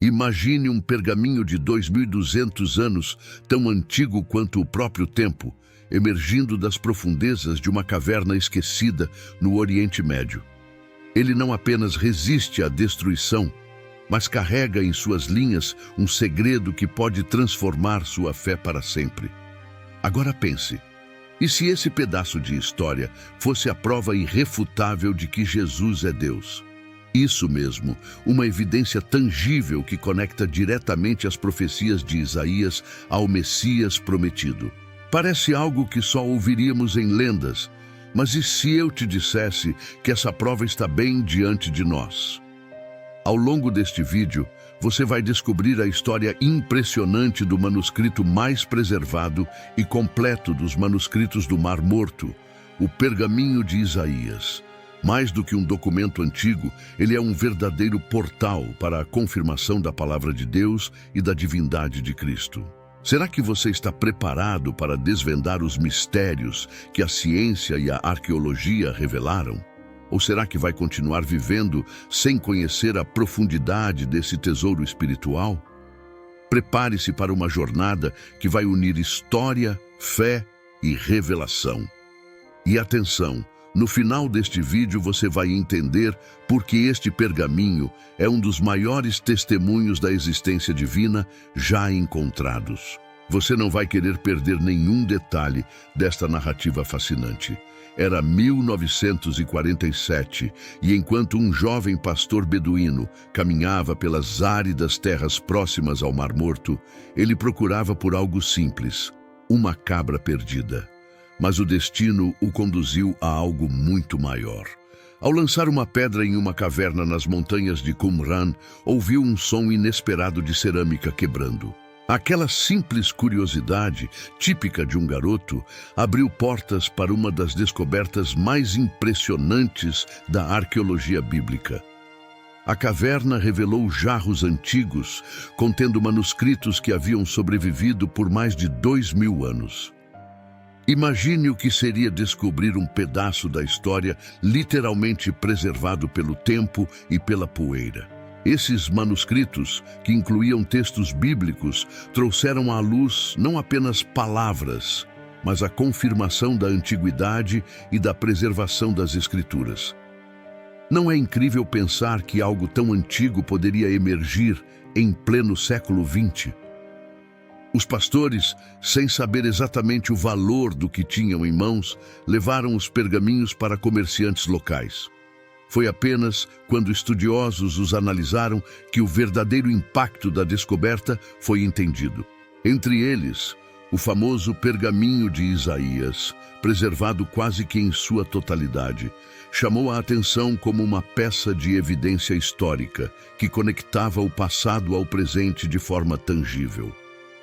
Imagine um pergaminho de 2.200 anos, tão antigo quanto o próprio tempo, emergindo das profundezas de uma caverna esquecida no Oriente Médio. Ele não apenas resiste à destruição, mas carrega em suas linhas um segredo que pode transformar sua fé para sempre. Agora pense, e se esse pedaço de história fosse a prova irrefutável de que Jesus é Deus? Isso mesmo, uma evidência tangível que conecta diretamente as profecias de Isaías ao Messias prometido. Parece algo que só ouviríamos em lendas, mas e se eu te dissesse que essa prova está bem diante de nós? Ao longo deste vídeo, você vai descobrir a história impressionante do manuscrito mais preservado e completo dos manuscritos do Mar Morto, o Pergaminho de Isaías. Mais do que um documento antigo, ele é um verdadeiro portal para a confirmação da palavra de Deus e da divindade de Cristo. Será que você está preparado para desvendar os mistérios que a ciência e a arqueologia revelaram? Ou será que vai continuar vivendo sem conhecer a profundidade desse tesouro espiritual? Prepare-se para uma jornada que vai unir história, fé e revelação. E atenção! No final deste vídeo você vai entender por que este pergaminho é um dos maiores testemunhos da existência divina já encontrados. Você não vai querer perder nenhum detalhe desta narrativa fascinante. Era 1947 e enquanto um jovem pastor beduíno caminhava pelas áridas terras próximas ao Mar Morto, ele procurava por algo simples, uma cabra perdida. Mas o destino o conduziu a algo muito maior. Ao lançar uma pedra em uma caverna nas montanhas de Qumran, ouviu um som inesperado de cerâmica quebrando. Aquela simples curiosidade, típica de um garoto, abriu portas para uma das descobertas mais impressionantes da arqueologia bíblica. A caverna revelou jarros antigos, contendo manuscritos que haviam sobrevivido por mais de 2.000 anos. Imagine o que seria descobrir um pedaço da história literalmente preservado pelo tempo e pela poeira. Esses manuscritos, que incluíam textos bíblicos, trouxeram à luz não apenas palavras, mas a confirmação da antiguidade e da preservação das Escrituras. Não é incrível pensar que algo tão antigo poderia emergir em pleno século XX? Os pastores, sem saber exatamente o valor do que tinham em mãos, levaram os pergaminhos para comerciantes locais. Foi apenas quando estudiosos os analisaram que o verdadeiro impacto da descoberta foi entendido. Entre eles, o famoso Pergaminho de Isaías, preservado quase que em sua totalidade, chamou a atenção como uma peça de evidência histórica que conectava o passado ao presente de forma tangível.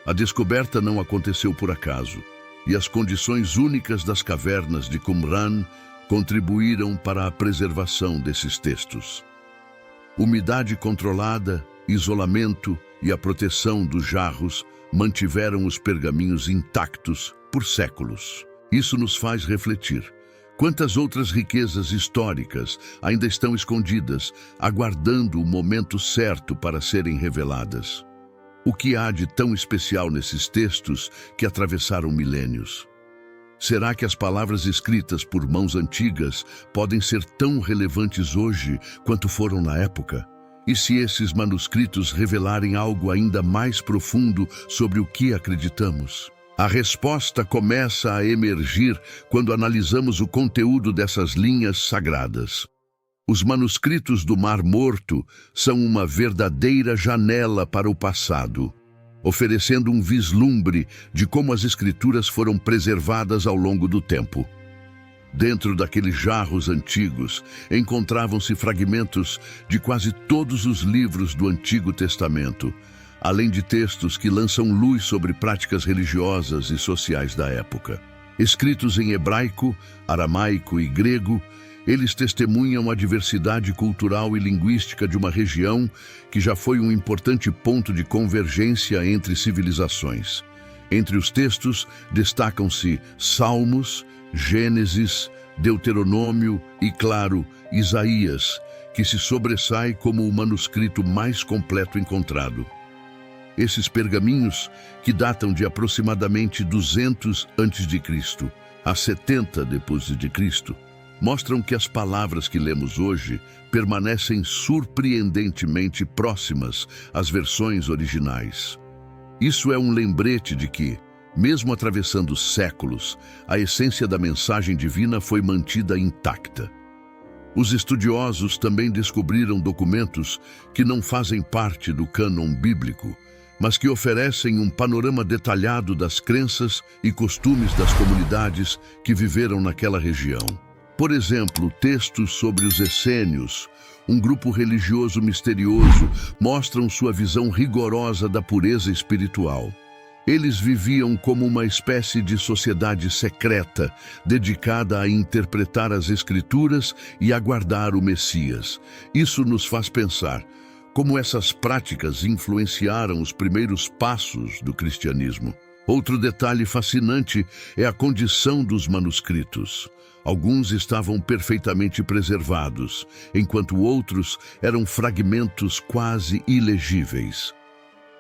A descoberta não aconteceu por acaso, e as condições únicas das cavernas de Qumran contribuíram para a preservação desses textos. Umidade controlada, isolamento e a proteção dos jarros mantiveram os pergaminhos intactos por séculos. Isso nos faz refletir. Quantas outras riquezas históricas ainda estão escondidas, aguardando o momento certo para serem reveladas? O que há de tão especial nesses textos que atravessaram milênios? Será que as palavras escritas por mãos antigas podem ser tão relevantes hoje quanto foram na época? E se esses manuscritos revelarem algo ainda mais profundo sobre o que acreditamos? A resposta começa a emergir quando analisamos o conteúdo dessas linhas sagradas. Os manuscritos do Mar Morto são uma verdadeira janela para o passado, oferecendo um vislumbre de como as Escrituras foram preservadas ao longo do tempo. Dentro daqueles jarros antigos, encontravam-se fragmentos de quase todos os livros do Antigo Testamento, além de textos que lançam luz sobre práticas religiosas e sociais da época. Escritos em hebraico, aramaico e grego, eles testemunham a diversidade cultural e linguística de uma região que já foi um importante ponto de convergência entre civilizações. Entre os textos destacam-se Salmos, Gênesis, Deuteronômio e, claro, Isaías, que se sobressai como o manuscrito mais completo encontrado. Esses pergaminhos, que datam de aproximadamente 200 a.C. a 70 d.C., mostram que as palavras que lemos hoje permanecem surpreendentemente próximas às versões originais. Isso é um lembrete de que, mesmo atravessando séculos, a essência da mensagem divina foi mantida intacta. Os estudiosos também descobriram documentos que não fazem parte do cânon bíblico, mas que oferecem um panorama detalhado das crenças e costumes das comunidades que viveram naquela região. Por exemplo, textos sobre os essênios, um grupo religioso misterioso, mostram sua visão rigorosa da pureza espiritual. Eles viviam como uma espécie de sociedade secreta, dedicada a interpretar as Escrituras e aguardar o Messias. Isso nos faz pensar como essas práticas influenciaram os primeiros passos do cristianismo. Outro detalhe fascinante é a condição dos manuscritos. Alguns estavam perfeitamente preservados, enquanto outros eram fragmentos quase ilegíveis.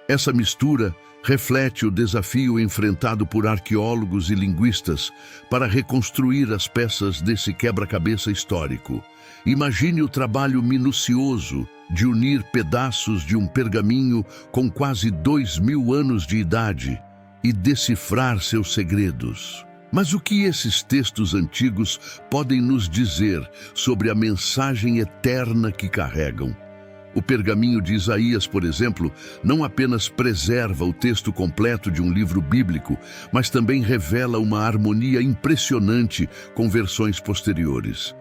Essa mistura reflete o desafio enfrentado por arqueólogos e linguistas para reconstruir as peças desse quebra-cabeça histórico. Imagine o trabalho minucioso de unir pedaços de um pergaminho com quase 2000 anos de idade e decifrar seus segredos. Mas o que esses textos antigos podem nos dizer sobre a mensagem eterna que carregam? O pergaminho de Isaías, por exemplo, não apenas preserva o texto completo de um livro bíblico, mas também revela uma harmonia impressionante com versões posteriores.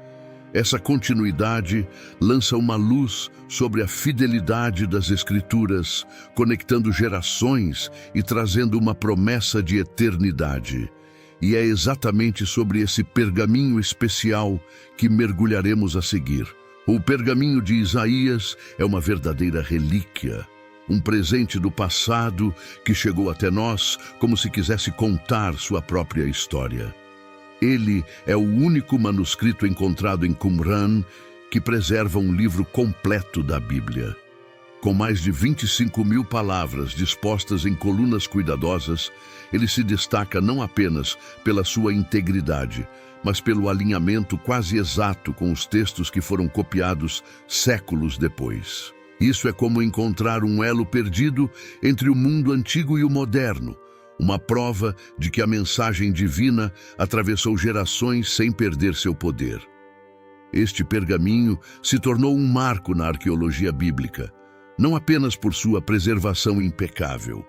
Essa continuidade lança uma luz sobre a fidelidade das Escrituras, conectando gerações e trazendo uma promessa de eternidade. E é exatamente sobre esse pergaminho especial que mergulharemos a seguir. O pergaminho de Isaías é uma verdadeira relíquia, um presente do passado que chegou até nós como se quisesse contar sua própria história. Ele é o único manuscrito encontrado em Qumran que preserva um livro completo da Bíblia. Com mais de 25.000 palavras dispostas em colunas cuidadosas, ele se destaca não apenas pela sua integridade, mas pelo alinhamento quase exato com os textos que foram copiados séculos depois. Isso é como encontrar um elo perdido entre o mundo antigo e o moderno, uma prova de que a mensagem divina atravessou gerações sem perder seu poder. Este pergaminho se tornou um marco na arqueologia bíblica, não apenas por sua preservação impecável,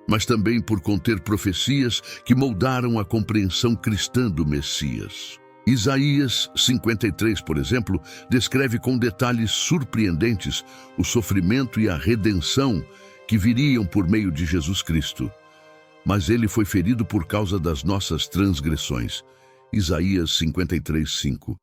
mas também por conter profecias que moldaram a compreensão cristã do Messias. Isaías 53, por exemplo, descreve com detalhes surpreendentes o sofrimento e a redenção que viriam por meio de Jesus Cristo. Mas ele foi ferido por causa das nossas transgressões. Isaías 53:5.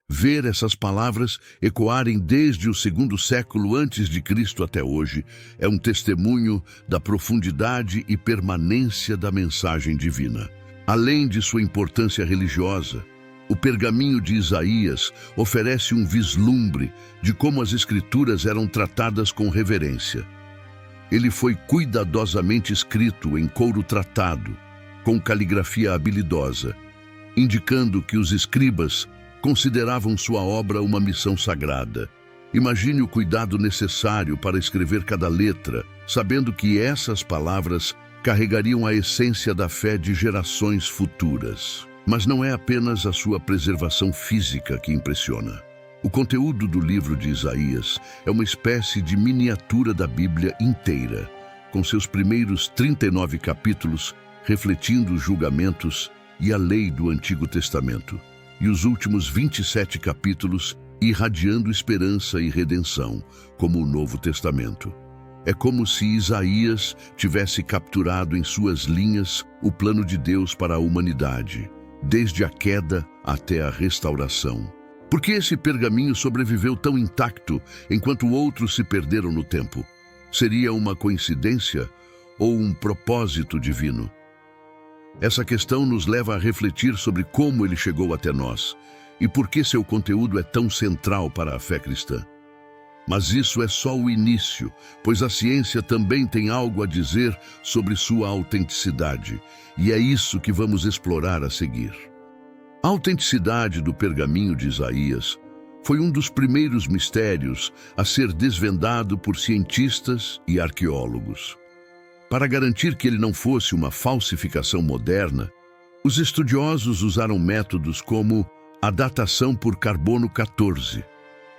Ver essas palavras ecoarem desde o 2º século antes de Cristo até hoje é um testemunho da profundidade e permanência da mensagem divina. Além de sua importância religiosa, o pergaminho de Isaías oferece um vislumbre de como as Escrituras eram tratadas com reverência. Ele foi cuidadosamente escrito em couro tratado, com caligrafia habilidosa, indicando que os escribas consideravam sua obra uma missão sagrada. Imagine o cuidado necessário para escrever cada letra, sabendo que essas palavras carregariam a essência da fé de gerações futuras. Mas não é apenas a sua preservação física que impressiona. O conteúdo do livro de Isaías é uma espécie de miniatura da Bíblia inteira, com seus primeiros 39 capítulos refletindo os julgamentos e a lei do Antigo Testamento, e os últimos 27 capítulos irradiando esperança e redenção, como o Novo Testamento. É como se Isaías tivesse capturado em suas linhas o plano de Deus para a humanidade, desde a queda até a restauração. Por que esse pergaminho sobreviveu tão intacto, enquanto outros se perderam no tempo? Seria uma coincidência ou um propósito divino? Essa questão nos leva a refletir sobre como ele chegou até nós e por que seu conteúdo é tão central para a fé cristã. Mas isso é só o início, pois a ciência também tem algo a dizer sobre sua autenticidade, e é isso que vamos explorar a seguir. A autenticidade do pergaminho de Isaías foi um dos primeiros mistérios a ser desvendado por cientistas e arqueólogos. Para garantir que ele não fosse uma falsificação moderna, os estudiosos usaram métodos como a datação por carbono 14,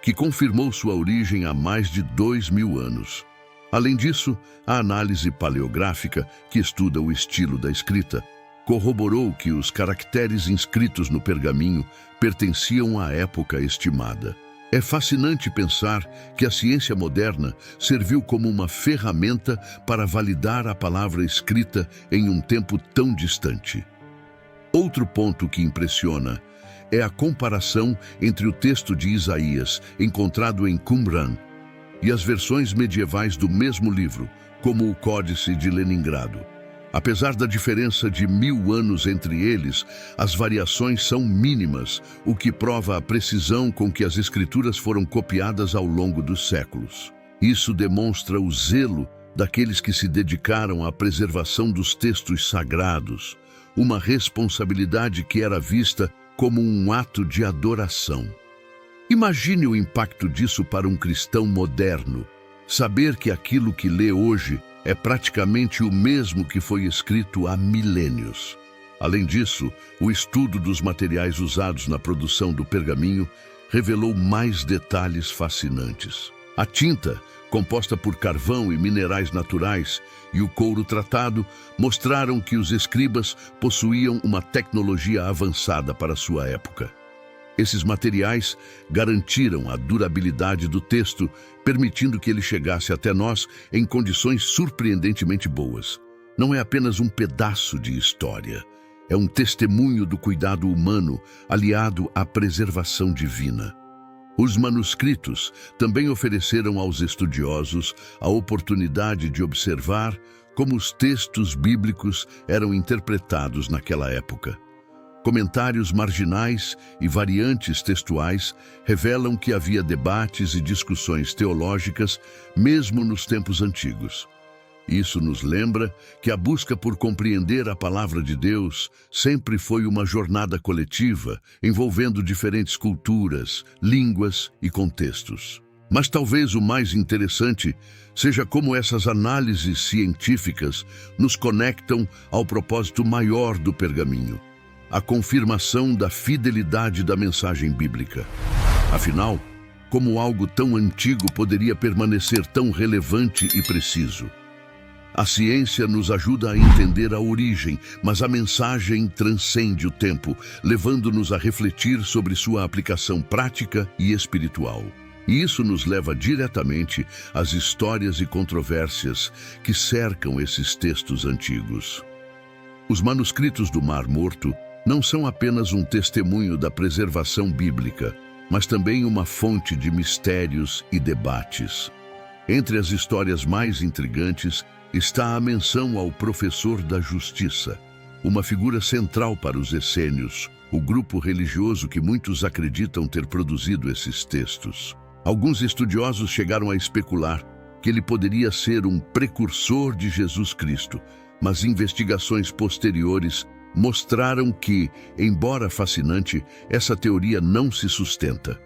que confirmou sua origem há mais de 2000 anos. Além disso, a análise paleográfica, que estuda o estilo da escrita, corroborou que os caracteres inscritos no pergaminho pertenciam à época estimada. É fascinante pensar que a ciência moderna serviu como uma ferramenta para validar a palavra escrita em um tempo tão distante. Outro ponto que impressiona é a comparação entre o texto de Isaías, encontrado em Qumran, e as versões medievais do mesmo livro, como o Códice de Leningrado. Apesar da diferença de 1000 anos entre eles, as variações são mínimas, o que prova a precisão com que as escrituras foram copiadas ao longo dos séculos. Isso demonstra o zelo daqueles que se dedicaram à preservação dos textos sagrados, uma responsabilidade que era vista como um ato de adoração. Imagine o impacto disso para um cristão moderno, saber que aquilo que lê hoje é praticamente o mesmo que foi escrito há milênios. Além disso, o estudo dos materiais usados na produção do pergaminho revelou mais detalhes fascinantes. A tinta, composta por carvão e minerais naturais, e o couro tratado mostraram que os escribas possuíam uma tecnologia avançada para sua época. Esses materiais garantiram a durabilidade do texto, permitindo que ele chegasse até nós em condições surpreendentemente boas. Não é apenas um pedaço de história, é um testemunho do cuidado humano aliado à preservação divina. Os manuscritos também ofereceram aos estudiosos a oportunidade de observar como os textos bíblicos eram interpretados naquela época. Comentários marginais e variantes textuais revelam que havia debates e discussões teológicas mesmo nos tempos antigos. Isso nos lembra que a busca por compreender a palavra de Deus sempre foi uma jornada coletiva, envolvendo diferentes culturas, línguas e contextos. Mas talvez o mais interessante seja como essas análises científicas nos conectam ao propósito maior do pergaminho, a confirmação da fidelidade da mensagem bíblica. Afinal, como algo tão antigo poderia permanecer tão relevante e preciso? A ciência nos ajuda a entender a origem, mas a mensagem transcende o tempo, levando-nos a refletir sobre sua aplicação prática e espiritual. E isso nos leva diretamente às histórias e controvérsias que cercam esses textos antigos. Os manuscritos do Mar Morto não são apenas um testemunho da preservação bíblica, mas também uma fonte de mistérios e debates. Entre as histórias mais intrigantes está a menção ao professor da justiça, uma figura central para os essênios, o grupo religioso que muitos acreditam ter produzido esses textos. Alguns estudiosos chegaram a especular que ele poderia ser um precursor de Jesus Cristo, mas investigações posteriores mostraram que, embora fascinante, essa teoria não se sustenta.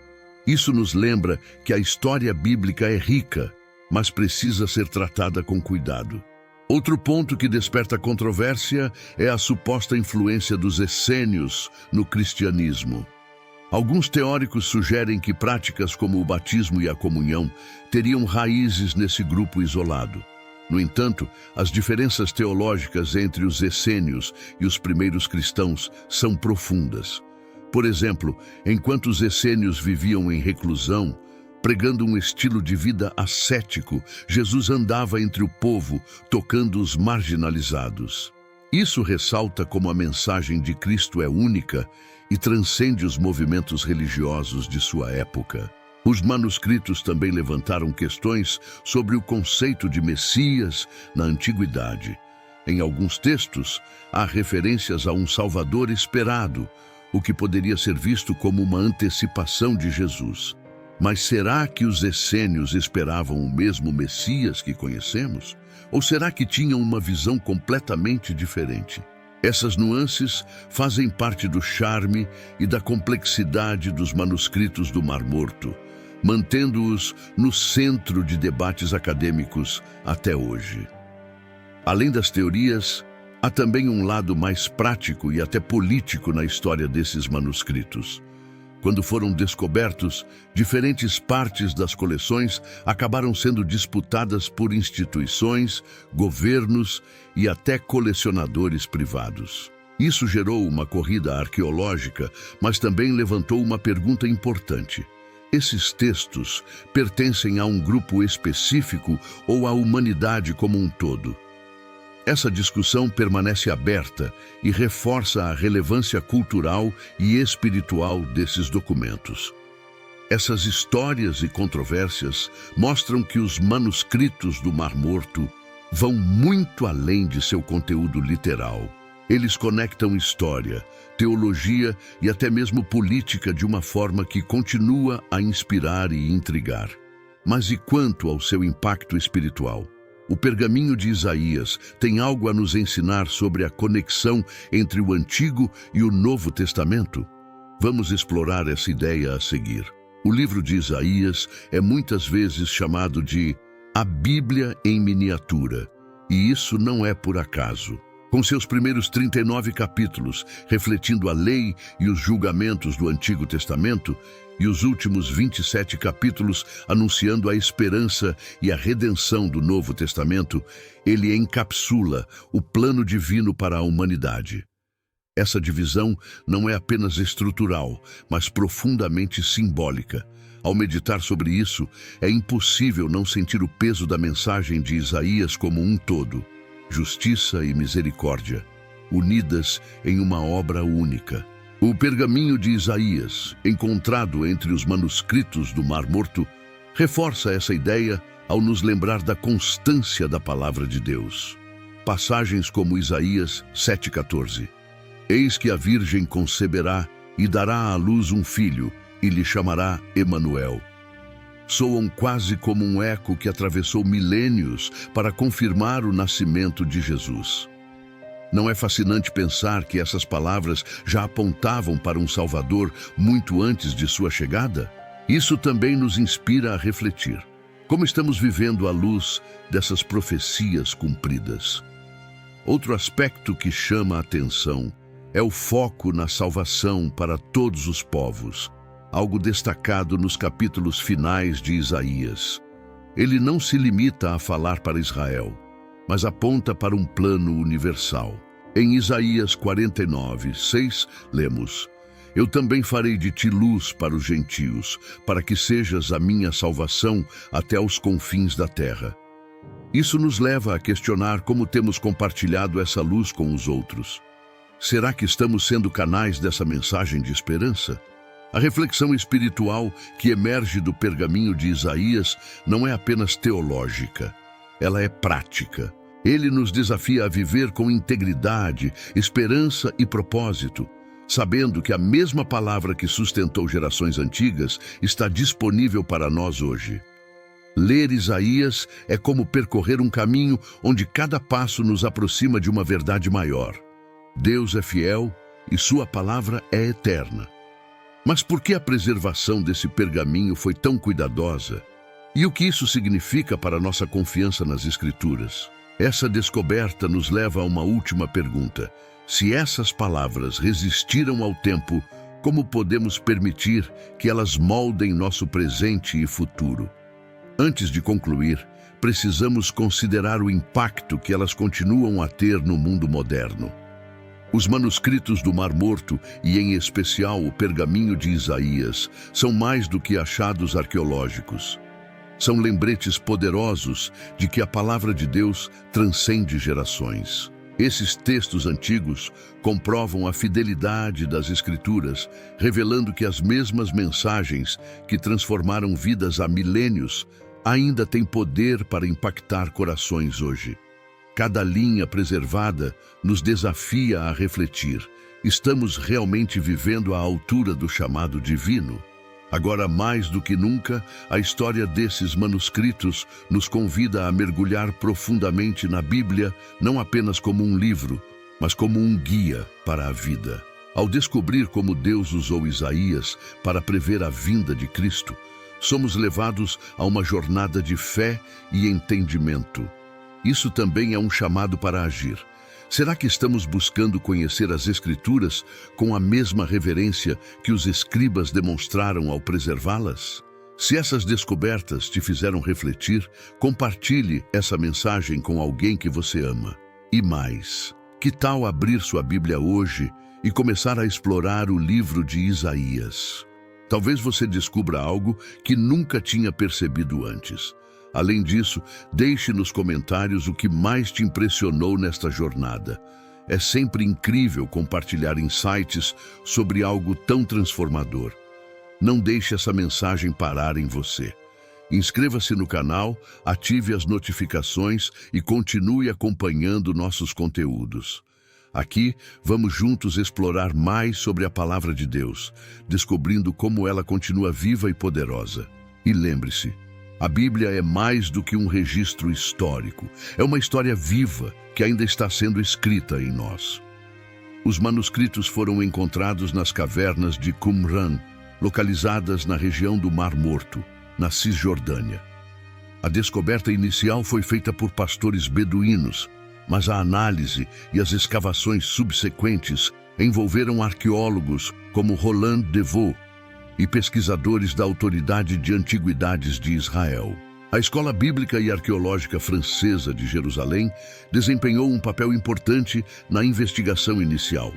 Isso nos lembra que a história bíblica é rica, mas precisa ser tratada com cuidado. Outro ponto que desperta controvérsia é a suposta influência dos essênios no cristianismo. Alguns teóricos sugerem que práticas como o batismo e a comunhão teriam raízes nesse grupo isolado. No entanto, as diferenças teológicas entre os essênios e os primeiros cristãos são profundas. Por exemplo, enquanto os essênios viviam em reclusão, pregando um estilo de vida ascético, Jesus andava entre o povo, tocando os marginalizados. Isso ressalta como a mensagem de Cristo é única e transcende os movimentos religiosos de sua época. Os manuscritos também levantaram questões sobre o conceito de Messias na antiguidade. Em alguns textos, há referências a um Salvador esperado, o que poderia ser visto como uma antecipação de Jesus. Mas será que os essênios esperavam o mesmo Messias que conhecemos? Ou será que tinham uma visão completamente diferente? Essas nuances fazem parte do charme e da complexidade dos manuscritos do Mar Morto, mantendo-os no centro de debates acadêmicos até hoje. Além das teorias, há também um lado mais prático e até político na história desses manuscritos. Quando foram descobertos, diferentes partes das coleções acabaram sendo disputadas por instituições, governos e até colecionadores privados. Isso gerou uma corrida arqueológica, mas também levantou uma pergunta importante. Esses textos pertencem a um grupo específico ou à humanidade como um todo? Essa discussão permanece aberta e reforça a relevância cultural e espiritual desses documentos. Essas histórias e controvérsias mostram que os manuscritos do Mar Morto vão muito além de seu conteúdo literal. Eles conectam história, teologia e até mesmo política de uma forma que continua a inspirar e intrigar. Mas e quanto ao seu impacto espiritual? O pergaminho de Isaías tem algo a nos ensinar sobre a conexão entre o Antigo e o Novo Testamento? Vamos explorar essa ideia a seguir. O livro de Isaías é muitas vezes chamado de a Bíblia em miniatura, e isso não é por acaso. Com seus primeiros 39 capítulos, refletindo a lei e os julgamentos do Antigo Testamento, e os últimos 27 capítulos anunciando a esperança e a redenção do Novo Testamento, ele encapsula o plano divino para a humanidade. Essa divisão não é apenas estrutural, mas profundamente simbólica. Ao meditar sobre isso, é impossível não sentir o peso da mensagem de Isaías como um todo. Justiça e misericórdia, unidas em uma obra única. O pergaminho de Isaías, encontrado entre os manuscritos do Mar Morto, reforça essa ideia ao nos lembrar da constância da palavra de Deus. Passagens como Isaías 7,14. Eis que a Virgem conceberá e dará à luz um filho, e lhe chamará Emanuel. Soam quase como um eco que atravessou milênios para confirmar o nascimento de Jesus. Não é fascinante pensar que essas palavras já apontavam para um Salvador muito antes de sua chegada? Isso também nos inspira a refletir. Como estamos vivendo à luz dessas profecias cumpridas? Outro aspecto que chama a atenção é o foco na salvação para todos os povos, algo destacado nos capítulos finais de Isaías. Ele não se limita a falar para Israel, mas aponta para um plano universal. Em Isaías 49:6, lemos: Eu também farei de ti luz para os gentios, para que sejas a minha salvação até aos confins da terra. Isso nos leva a questionar como temos compartilhado essa luz com os outros. Será que estamos sendo canais dessa mensagem de esperança? A reflexão espiritual que emerge do pergaminho de Isaías não é apenas teológica, ela é prática. Ele nos desafia a viver com integridade, esperança e propósito, sabendo que a mesma palavra que sustentou gerações antigas está disponível para nós hoje. Ler Isaías é como percorrer um caminho onde cada passo nos aproxima de uma verdade maior. Deus é fiel e sua palavra é eterna. Mas por que a preservação desse pergaminho foi tão cuidadosa? E o que isso significa para a nossa confiança nas Escrituras? Essa descoberta nos leva a uma última pergunta. Se essas palavras resistiram ao tempo, como podemos permitir que elas moldem nosso presente e futuro? Antes de concluir, precisamos considerar o impacto que elas continuam a ter no mundo moderno. Os manuscritos do Mar Morto, e em especial o pergaminho de Isaías, são mais do que achados arqueológicos. São lembretes poderosos de que a palavra de Deus transcende gerações. Esses textos antigos comprovam a fidelidade das Escrituras, revelando que as mesmas mensagens que transformaram vidas há milênios ainda têm poder para impactar corações hoje. Cada linha preservada nos desafia a refletir. Estamos realmente vivendo à altura do chamado divino? Agora, mais do que nunca, a história desses manuscritos nos convida a mergulhar profundamente na Bíblia, não apenas como um livro, mas como um guia para a vida. Ao descobrir como Deus usou Isaías para prever a vinda de Cristo, somos levados a uma jornada de fé e entendimento. Isso também é um chamado para agir. Será que estamos buscando conhecer as Escrituras com a mesma reverência que os escribas demonstraram ao preservá-las? Se essas descobertas te fizeram refletir, compartilhe essa mensagem com alguém que você ama. E mais, que tal abrir sua Bíblia hoje e começar a explorar o livro de Isaías? Talvez você descubra algo que nunca tinha percebido antes. Além disso, deixe nos comentários o que mais te impressionou nesta jornada. É sempre incrível compartilhar insights sobre algo tão transformador. Não deixe essa mensagem parar em você. Inscreva-se no canal, ative as notificações e continue acompanhando nossos conteúdos. Aqui, vamos juntos explorar mais sobre a Palavra de Deus, descobrindo como ela continua viva e poderosa. E lembre-se, a Bíblia é mais do que um registro histórico. É uma história viva que ainda está sendo escrita em nós. Os manuscritos foram encontrados nas cavernas de Qumran, localizadas na região do Mar Morto, na Cisjordânia. A descoberta inicial foi feita por pastores beduínos, mas a análise e as escavações subsequentes envolveram arqueólogos como Roland Devaux e pesquisadores da Autoridade de Antiguidades de Israel. A Escola Bíblica e Arqueológica Francesa de Jerusalém desempenhou um papel importante na investigação inicial.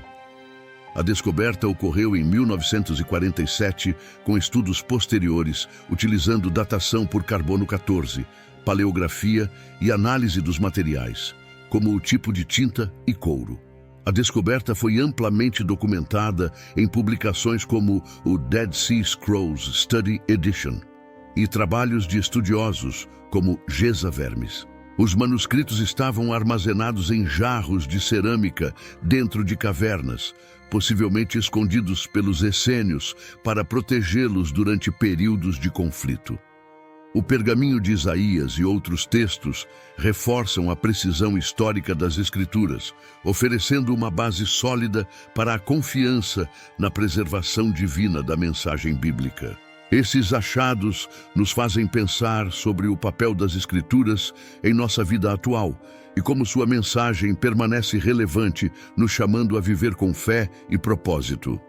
A descoberta ocorreu em 1947, com estudos posteriores, utilizando datação por carbono 14, paleografia e análise dos materiais, como o tipo de tinta e couro. A descoberta foi amplamente documentada em publicações como o Dead Sea Scrolls Study Edition e trabalhos de estudiosos como Geza Vermes. Os manuscritos estavam armazenados em jarros de cerâmica dentro de cavernas, possivelmente escondidos pelos essênios para protegê-los durante períodos de conflito. O pergaminho de Isaías e outros textos reforçam a precisão histórica das Escrituras, oferecendo uma base sólida para a confiança na preservação divina da mensagem bíblica. Esses achados nos fazem pensar sobre o papel das Escrituras em nossa vida atual e como sua mensagem permanece relevante, nos chamando a viver com fé e propósito.